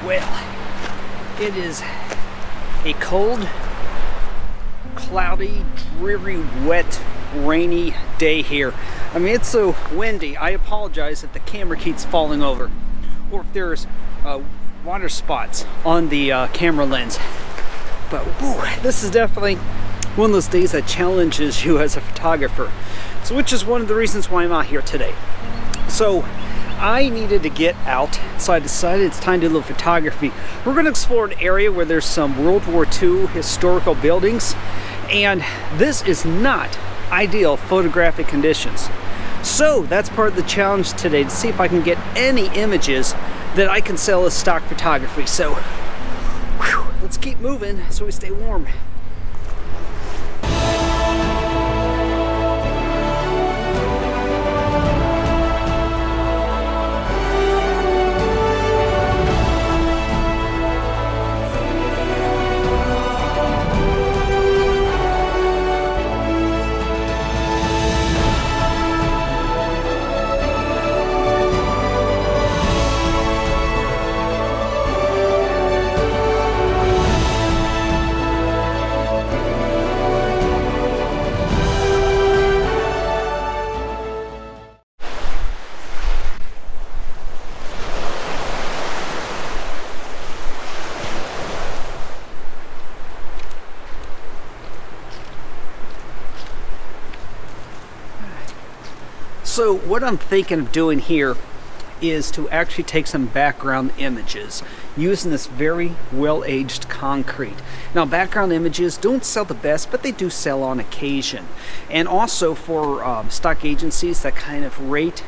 Well, it is a cold, cloudy, dreary, wet, rainy day here. I mean, it's so windy. I apologize if the camera keeps falling over or if there's water spots on the camera lens. But whew, this is definitely one of those days that challenges you as a photographer. So, which is one of the reasons why I'm out here today. So I needed to get out, so I decided it's time to do a little photography. We're going to explore an area where there's some World War II historical buildings, and this is not ideal photographic conditions. So that's part of the challenge today, to see if I can get any images that I can sell as stock photography. So whew, let's keep moving so we stay warm. So what I'm thinking of doing here is to actually take some background images using this very well-aged concrete. Now, background images don't sell the best, but they do sell on occasion. And also for stock agencies that kind of rate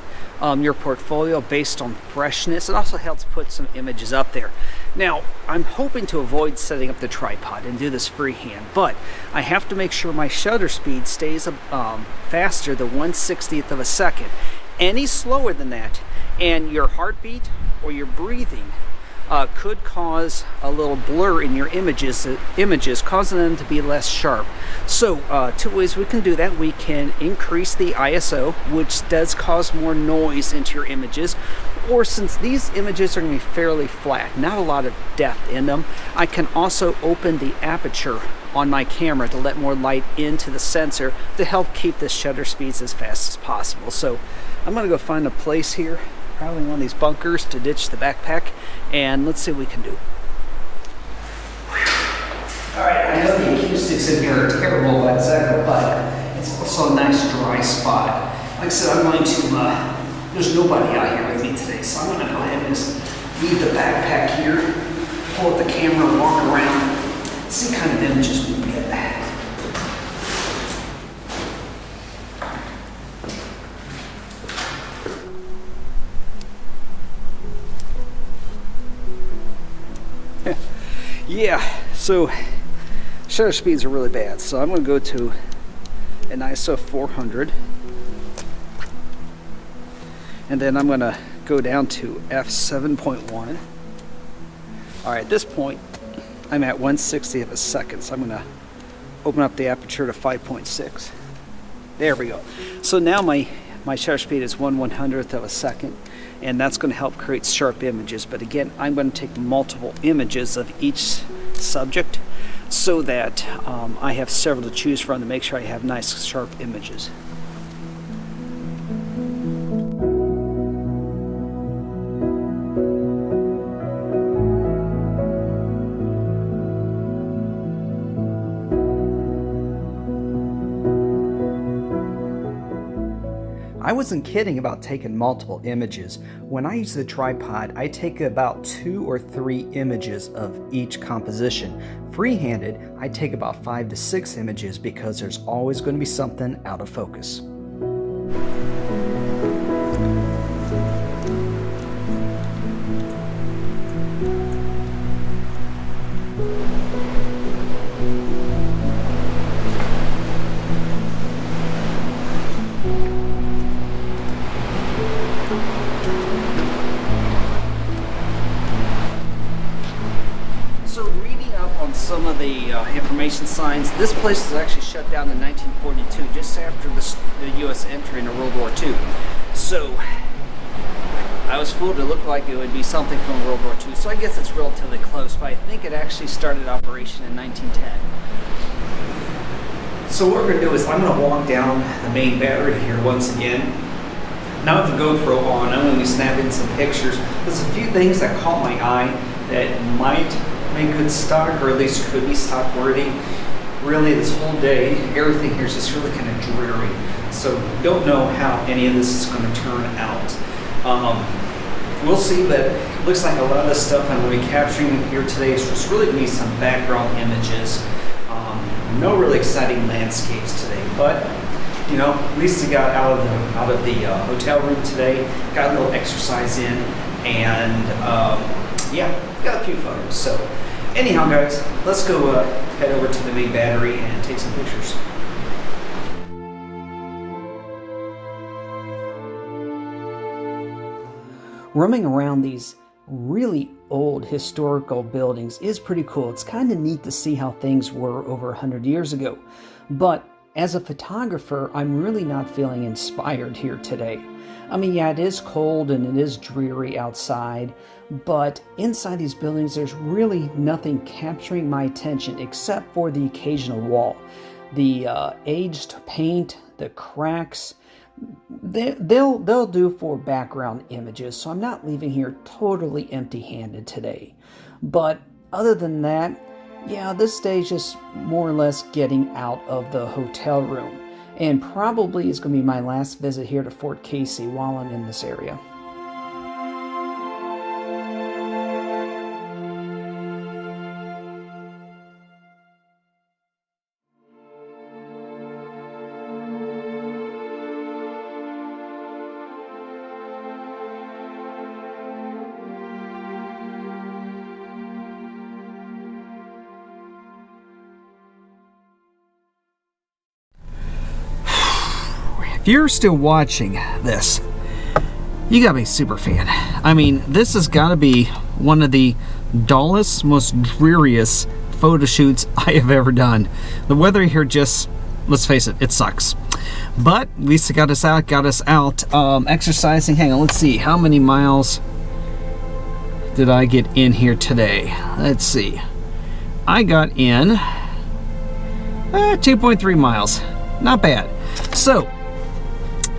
your portfolio based on freshness, it also helps put some images up there. Now, I'm hoping to avoid setting up the tripod and do this freehand, but I have to make sure my shutter speed stays faster than 1/60th of a second. Any slower than that, and your heartbeat or your breathing could cause a little blur in your images, causing them to be less sharp. So two ways we can do that. We can increase the ISO, which does cause more noise into your images, or since these images are going to be fairly flat, not a lot of depth in them, I can also open the aperture on my camera to let more light into the sensor to help keep the shutter speeds as fast as possible. So I'm going to go find a place here, probably one of these bunkers, to ditch the backpack, and let's see what we can do. Alright, I know the acoustics in here are terrible by Zecca, but it's also a nice dry spot. Like I said, I'm going to, there's nobody out here with me today, so I'm going to go ahead and just leave the backpack here, pull up the camera, and walk around, see what kind of images we can get. Yeah, so shutter speeds are really bad, so I'm going to go to an ISO 400, and then I'm going to go down to f7.1. Alright, at this point I'm at 1/60th of a second, so I'm going to open up the aperture to 5.6. There we go. So now my shutter speed is 1/100th of a second, and that's going to help create sharp images. But again, I'm going to take multiple images of each subject so that I have several to choose from to make sure I have nice sharp images. I wasn't kidding about taking multiple images. When I use the tripod, I take about 2 or 3 images of each composition. Free-handed, I take about 5 to 6 images because there's always going to be something out of focus. Some of the information signs. This place was actually shut down in 1942, just after the U.S. entry into World War II. So I was fooled to look like it would be something from World War II, so I guess it's relatively close, but I think it actually started operation in 1910. So what we're going to do is I'm going to walk down the main battery here once again. Now with the GoPro on, I'm going to be snapping some pictures. There's a few things that caught my eye that might make good stock, or at least could be stock worthy. Really, this whole day, everything here is just really kind of dreary. So don't know how any of this is going to turn out. We'll see, but it looks like a lot of the stuff I'm going to be capturing here today is just really going to be some background images. No really exciting landscapes today, but you know, at least I got out of the hotel room today, got a little exercise in, and yeah, got a few photos. So anyhow, guys, let's go head over to the main battery and take some pictures. Roaming around these really old historical buildings is pretty cool. It's kind of neat to see how things were over 100 years ago. But as a photographer, I'm really not feeling inspired here today. I mean, yeah, it is cold and it is dreary outside, but inside these buildings, there's really nothing capturing my attention except for the occasional wall. The aged paint, the cracks, they'll do for background images, so I'm not leaving here totally empty-handed today. But other than that, yeah, this day is just more or less getting out of the hotel room, and probably is going to be my last visit here to Fort Casey while I'm in this area. If you're still watching this, you gotta be a super fan. I mean, this has gotta be one of the dullest, most dreariest photo shoots I have ever done. The weather here just, let's face it, it sucks. But at least it got us out, exercising. Hang on, let's see, how many miles did I get in here today? Let's see. I got in 2.3 miles. Not bad. So,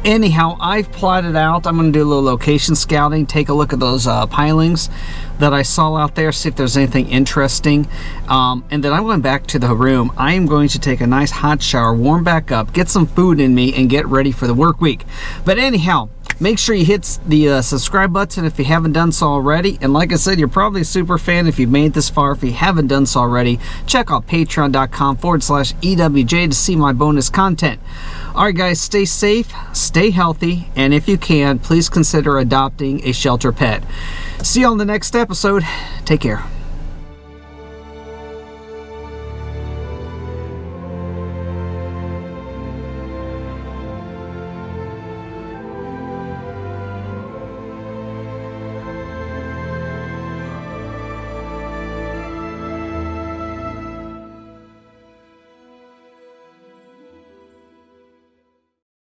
anyhow, I've plotted out, I'm going to do a little location scouting, take a look at those pilings that I saw out there, see if there's anything interesting. And then I'm going back to the room. I am going to take a nice hot shower, warm back up, get some food in me, and get ready for the work week. But anyhow, make sure you hit the subscribe button if you haven't done so already. And like I said, you're probably a super fan if you've made it this far. If you haven't done so already, check out patreon.com/EWJ to see my bonus content. Alright guys, stay safe, stay healthy, and if you can, please consider adopting a shelter pet. See you on the next episode. Take care.